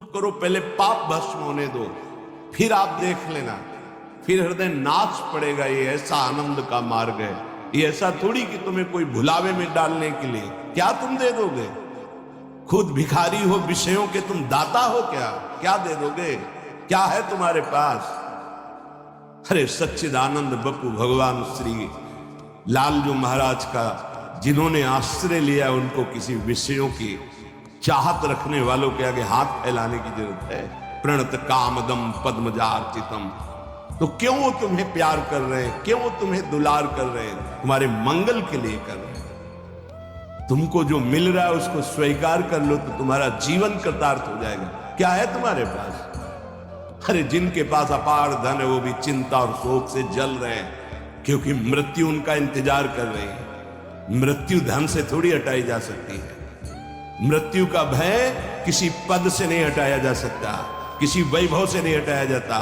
चुप करो, पहले पाप भस्म होने दो, फिर आप देख लेना, फिर हृदय नाच पड़ेगा। ये ऐसा आनंद का मार्ग है, ये ऐसा थोड़ी कि तुम्हें कोई भुलावे में डालने के लिए। क्या तुम दे दोगे? खुद भिखारी हो विषयों के, तुम दाता हो क्या? क्या दे दोगे? क्या है तुम्हारे पास? अरे सच्चिदानंद बपू भगवान श्री लालजू महाराज का जिन्होंने आश्रय लिया, उनको किसी विषयों की चाहत रखने वालों के आगे हाथ फैलाने की जरूरत है? प्रणत कामदम पद्मजार्चितम। तो क्यों वो तुम्हें प्यार कर रहे हैं, क्यों वो तुम्हें दुलार कर रहे हैं? तुम्हारे मंगल के लिए कर रहे हैं। तुमको जो मिल रहा है उसको स्वीकार कर लो तो तुम्हारा जीवन कृतार्थ हो जाएगा। क्या है तुम्हारे पास? अरे जिनके पास अपार धन है वो भी चिंता और शोक से जल रहे हैं, क्योंकि मृत्यु उनका इंतजार कर रही है। मृत्यु धन से थोड़ी हटाई जा सकती है। मृत्यु का भय किसी पद से नहीं हटाया जा सकता, किसी वैभव से नहीं हटाया जाता।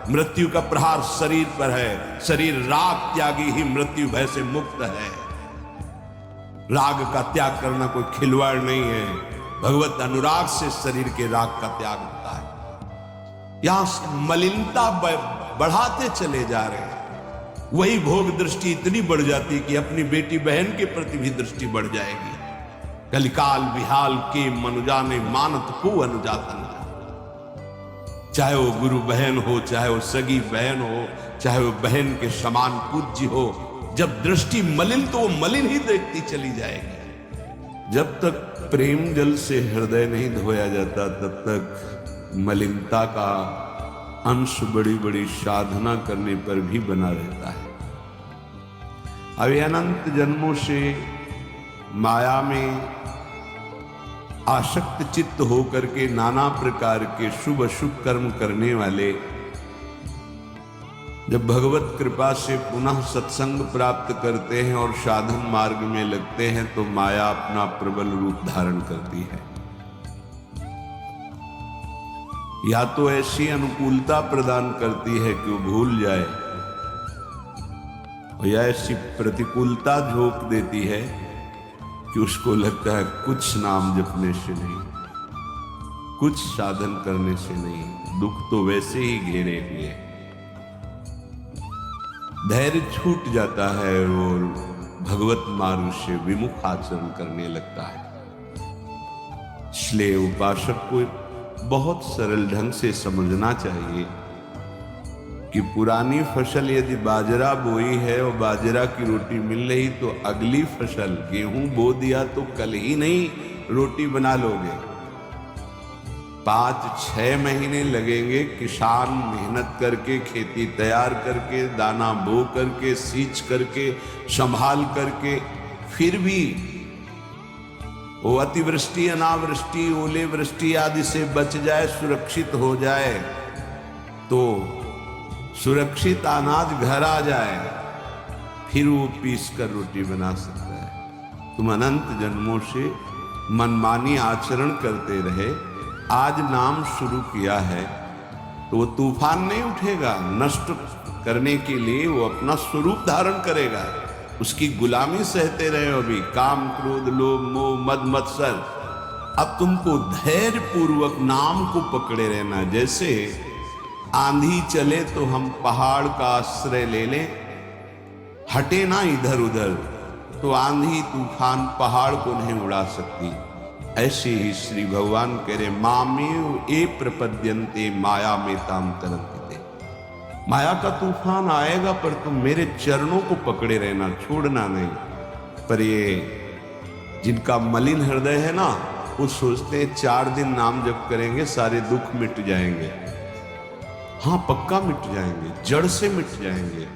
मृत्यु का प्रहार शरीर पर है। शरीर राग त्यागी ही मृत्यु भय से मुक्त है। राग का त्याग करना कोई खिलवाड़ नहीं है। भगवत अनुराग से शरीर के राग का त्याग होता है। यहां मलिनता बढ़ाते चले जा रहे हैं। वही भोग दृष्टि इतनी बढ़ जाती है कि अपनी बेटी बहन के प्रति भी दृष्टि बढ़ जाएगी। कलिकाल विहाल के मनुजा ने मानत को अनुजातन। चाहे वो गुरु बहन हो, चाहे वो सगी बहन हो, चाहे वो बहन के समान पूज्य हो, जब दृष्टि मलिन तो वो मलिन ही देखती चली जाएगी। जब तक प्रेम जल से हृदय नहीं धोया जाता तब तक मलिनता का अंश बड़ी बड़ी साधना करने पर भी बना रहता है। अभी अनंत जन्मों से माया में आसक्त चित्त होकर के नाना प्रकार के शुभ अशुभ कर्म करने वाले जब भगवत कृपा से पुनः सत्संग प्राप्त करते हैं और साधन मार्ग में लगते हैं तो माया अपना प्रबल रूप धारण करती है। या तो ऐसी अनुकूलता प्रदान करती है कि वो भूल जाए, या ऐसी प्रतिकूलता झोंक देती है कि उसको लगता है कुछ नाम जपने से नहीं, कुछ साधन करने से नहीं, दुख तो वैसे ही घेरे हुए। धैर्य छूट जाता है और भगवत मार्ग से विमुख आचरण करने लगता है। इसलिए उपासक को बहुत सरल ढंग से समझना चाहिए कि पुरानी फसल यदि बाजरा बोई है और बाजरा की रोटी मिल रही तो अगली फसल गेहूं बो दिया तो कल ही नहीं रोटी बना लोगे। 5-6 महीने लगेंगे किसान मेहनत करके, खेती तैयार करके, दाना बो करके, सींच करके, संभाल करके, फिर भी वो अतिवृष्टि, अनावृष्टि, ओले वृष्टि आदि से बच जाए, सुरक्षित हो जाए, तो सुरक्षित अनाज घर आ जाए, फिर वो पीस कर रोटी बना सकता है। तुम अनंत जन्मों से मनमानी आचरण करते रहे, आज नाम शुरू किया है तो वो तूफान नहीं उठेगा। नष्ट करने के लिए वो अपना स्वरूप धारण करेगा। उसकी गुलामी सहते रहे हो भी, काम क्रोध लोभ मोह मद मत्सर। अब तुमको धैर्य पूर्वक नाम को पकड़े रहना। जैसे आंधी चले तो हम पहाड़ का आश्रय ले लें, हटे ना इधर उधर, तो आंधी तूफान पहाड़ को नहीं उड़ा सकती। ऐसे ही श्री भगवान कह रहे मामेव ए प्रपद्यन्ते माया में ताम तरंते। माया का तूफान आएगा पर तुम मेरे चरणों को पकड़े रहना, छोड़ना नहीं। पर ये जिनका मलिन हृदय है ना, वो सोचते हैं 4 दिन नाम जप करेंगे सारे दुख मिट जाएंगे। हाँ, पक्का मिट जाएंगे, जड़ से मिट जाएंगे।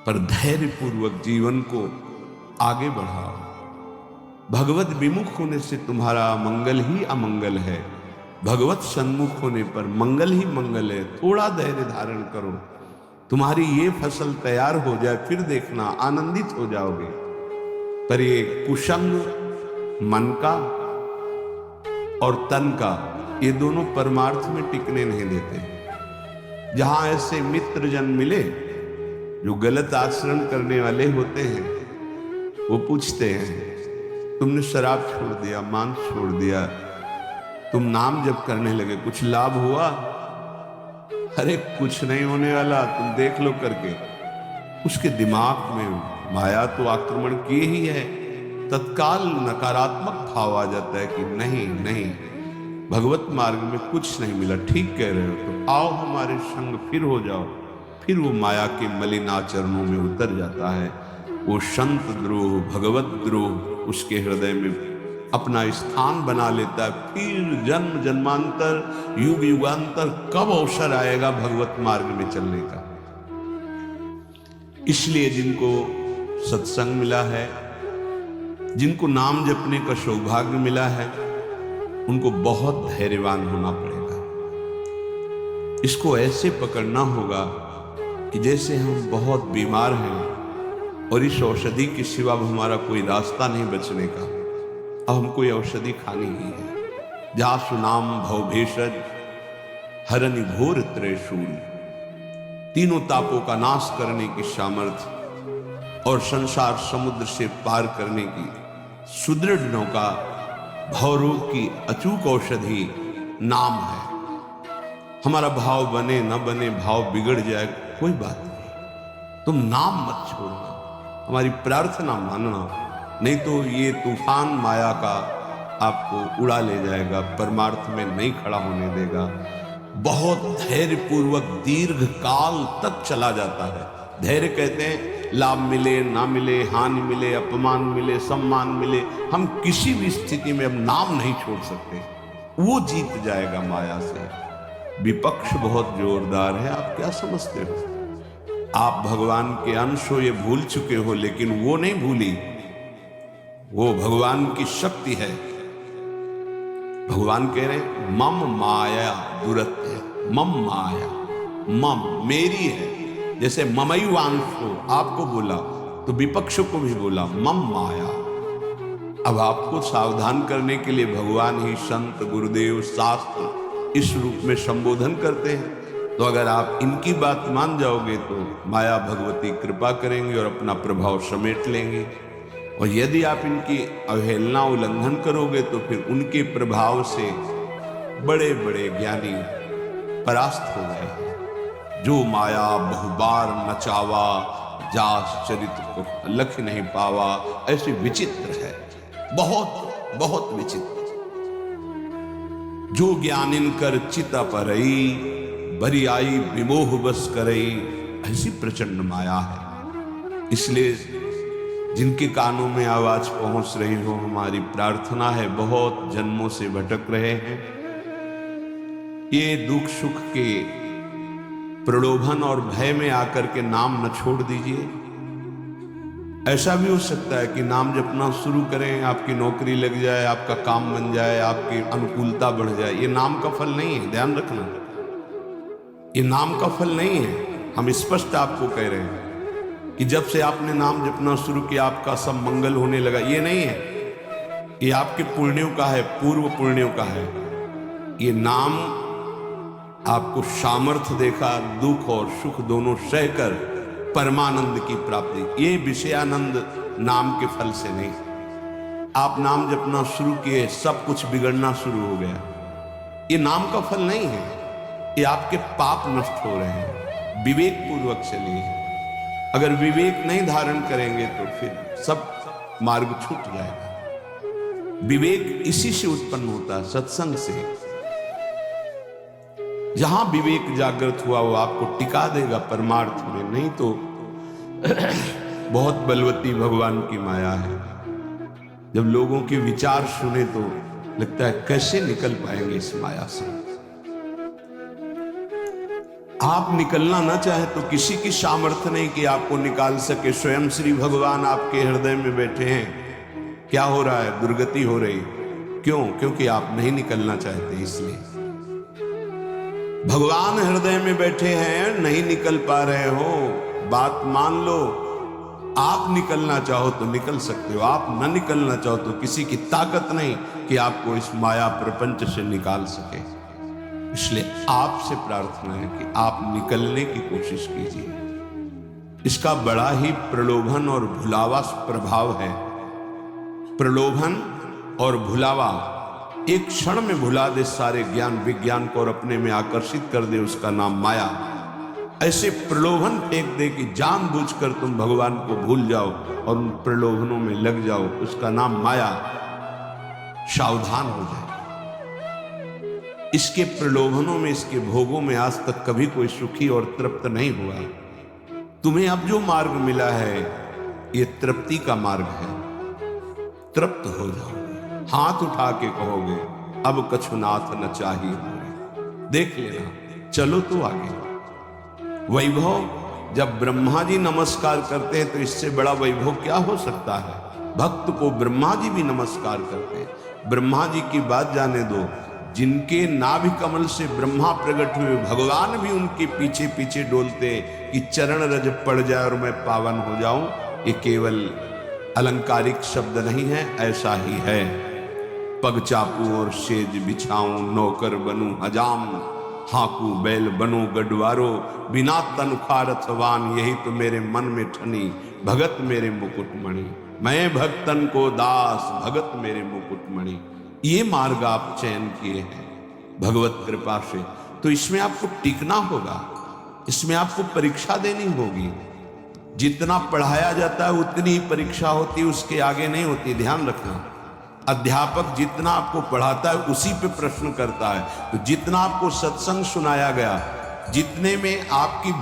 पर धैर्य पूर्वक जीवन को आगे बढ़ाओ। भगवत विमुख होने से तुम्हारा मंगल ही अमंगल है, भगवत सन्मुख होने पर मंगल ही मंगल है। थोड़ा धैर्य धारण करो, तुम्हारी ये फसल तैयार हो जाए, फिर देखना आनंदित हो जाओगे। पर ये कुसंग मन का और तन का, ये दोनों परमार्थ में टिकने नहीं देते। जहां ऐसे मित्र जन मिले जो गलत आचरण करने वाले होते हैं, वो पूछते हैं तुमने शराब छोड़ दिया, मांस छोड़ दिया, तुम नाम जप करने लगे, कुछ लाभ हुआ? अरे कुछ नहीं होने वाला, तुम देख लो करके। उसके दिमाग में माया तो आक्रमण किए ही है। तत्काल नकारात्मक भाव आ जाता है कि नहीं नहीं, भगवत मार्ग में कुछ नहीं मिला, ठीक कह रहे हो, तो आओ हमारे संग, फिर हो जाओ। फिर वो माया के मलिन आचरणों में उतर जाता है। वो संत द्रोह, भगवत द्रोह उसके हृदय में अपना स्थान बना लेता है। फिर जन्म जन्मांतर, युग युगांतर कब अवसर आएगा भगवत मार्ग में चलने का। इसलिए जिनको सत्संग मिला है, जिनको नाम जपने का सौभाग्य मिला है, उनको बहुत धैर्यवान होना पड़ेगा। इसको ऐसे पकड़ना होगा कि जैसे हम बहुत बीमार हैं और इस औषधि के सिवा हमारा कोई रास्ता नहीं बचने का, अब हम कोई औषधि खानी ही है। जासु नाम भव भेषज हरनि घोर त्रयशूल, तीनों तापों का नाश करने की सामर्थ्य और संसार समुद्र से पार करने की सुदृढ़ नौका, भवरोग की अचूक औषधि नाम है। हमारा भाव बने न बने, भाव बिगड़ जाए, कोई बात नहीं, तुम नाम मत छोड़ना, हमारी प्रार्थना मानना, नहीं तो ये तूफान माया का आपको उड़ा ले जाएगा, परमार्थ में नहीं खड़ा होने देगा। बहुत धैर्यपूर्वक दीर्घ काल तक चला जाता है। धैर्य कहते हैं लाभ मिले ना मिले, हानि मिले, अपमान मिले, सम्मान मिले, हम किसी भी स्थिति में अब नाम नहीं छोड़ सकते। वो जीत जाएगा माया से। विपक्ष बहुत जोरदार है, आप क्या समझते हो? आप भगवान के अंश हो, ये भूल चुके हो, लेकिन वो नहीं भूली। वो भगवान की शक्ति है। भगवान कह रहे हैं मम माया दुरत्य, मम माया, मम मेरी है। जैसे ममैवांशो आपको बोला तो विपक्ष को भी बोला मम माया। अब आपको सावधान करने के लिए भगवान ही संत, गुरुदेव, शास्त्र इस रूप में संबोधन करते हैं। तो अगर आप इनकी बात मान जाओगे तो माया भगवती कृपा करेंगे और अपना प्रभाव समेट लेंगे, और यदि आप इनकी अवहेलना उल्लंघन करोगे तो फिर उनके प्रभाव से बड़े बड़े ज्ञानी परास्त हो गए। जो माया बहुबार नचावा, जास चरित्र को लख नहीं पावा, ऐसे विचित्र है, बहुत बहुत विचित्र। जो ज्ञानिन कर चिता परई, बरियाई विमोह बस करई, ऐसी प्रचंड माया है। इसलिए जिनके कानों में आवाज पहुंच रही हो, हमारी प्रार्थना है, बहुत जन्मों से भटक रहे हैं, ये दुख सुख के प्रलोभन और भय में आकर के नाम न छोड़ दीजिए। ऐसा भी हो सकता है कि नाम जपना शुरू करें, आपकी नौकरी लग जाए, आपका काम बन जाए, आपकी अनुकूलता बढ़ जाए। ये नाम का फल नहीं है, ध्यान रखना, ये नाम का फल नहीं है। हम स्पष्ट आपको कह रहे हैं कि जब से आपने नाम जपना शुरू किया आपका सब मंगल होने लगा, ये नहीं है। ये आपके पुण्यों का है, पूर्व पुण्यों का है। ये नाम आपको सामर्थ्य देखा, दुख और सुख दोनों सहकर परमानंद की प्राप्ति। ये विषयानंद नाम के फल से नहीं। आप नाम जपना शुरू किए, सब कुछ बिगड़ना शुरू हो गया, ये नाम का फल नहीं है। ये आपके पाप नष्ट हो रहे हैं। विवेक पूर्वक चलिए। अगर विवेक नहीं धारण करेंगे तो फिर सब मार्ग छूट जाएगा। विवेक इसी से उत्पन्न होता है, सत्संग से। जहां विवेक जागृत हुआ वो आपको टिका देगा परमार्थ में, नहीं तो बहुत बलवती भगवान की माया है। जब लोगों के विचार सुने तो लगता है कैसे निकल पाएंगे इस माया से। आप निकलना ना चाहे तो किसी की सामर्थ्य नहीं कि आपको निकाल सके। स्वयं श्री भगवान आपके हृदय में बैठे हैं। क्या हो रहा है? दुर्गति हो रही। क्यों? क्योंकि आप नहीं निकलना चाहते, इसलिए। भगवान हृदय में बैठे हैं, नहीं निकल पा रहे हो, बात मान लो। आप निकलना चाहो तो निकल सकते हो, आप न निकलना चाहो तो किसी की ताकत नहीं कि आपको इस माया प्रपंच से निकाल सके। इसलिए आपसे प्रार्थना है कि आप निकलने की कोशिश कीजिए। इसका बड़ा ही प्रलोभन और भुलावा प्रभाव है। प्रलोभन और भुलावा एक क्षण में भुला दे सारे ज्ञान विज्ञान को और अपने में आकर्षित कर दे, उसका नाम माया। ऐसे प्रलोभन फेंक दे कि जानबूझकर तुम भगवान को भूल जाओ और उन प्रलोभनों में लग जाओ, उसका नाम माया। सावधान हो जाए। इसके प्रलोभनों में, इसके भोगों में आज तक कभी कोई सुखी और तृप्त नहीं हुआ। तुम्हें अब जो मार्ग मिला है ये तृप्ति का मार्ग है। तृप्त हो जाओगे, हाथ उठा के कहोगे अब कछुनाथ न चाहिए मोरे। देख लेना, चलो तो आगे। वैभव, जब ब्रह्मा जी नमस्कार करते हैं तो इससे बड़ा वैभव क्या हो सकता है। भक्त को ब्रह्मा जी भी नमस्कार करते हैं। ब्रह्मा जी की बात जाने दो, जिनके नाभि कमल से ब्रह्मा प्रकट हुए, भगवान भी उनके पीछे पीछे डोलते कि चरण रज पड़ जाए और मैं पावन हो जाऊं। ये केवल अलंकारिक शब्द नहीं है, ऐसा ही है। पग चापू और सेज बिछाऊं, नौकर बनूं हजाम, हाकू बैल बनो गडवारो, बिना तनख्वाह रथवान, यही तो मेरे मन में ठनी, भगत मेरे मुकुटमणि। मैं भक्तन को दास, भगत मेरे मुकुटमणि। ये मार्ग आप चयन किए हैं भगवत कृपा से, तो इसमें आपको टिकना होगा, इसमें आपको परीक्षा देनी होगी। जितना पढ़ाया जाता है उतनी ही परीक्षा होती है, उसके आगे नहीं होती, ध्यान रखना। अध्यापक जितना आपको पढ़ाता है उसी पे प्रश्न करता है। तो जितना आपको सत्संग सुनाया गया, जितने में आपकी